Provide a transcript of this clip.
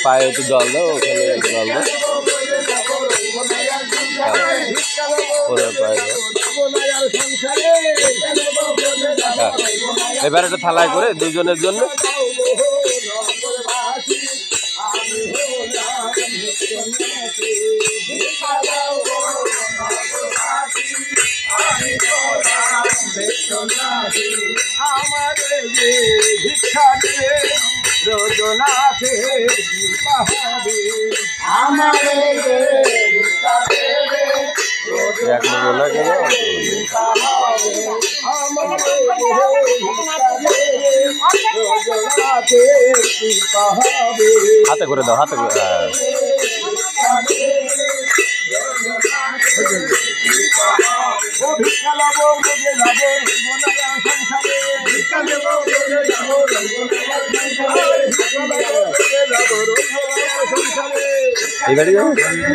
পায়ে একটু জল দাও, ওখানে জল দাও, এবার একটা থালায় করে দুজনের জন্য। হাতে করে দাও, হাতে করে। এই বাড়ি যাবো এখানে।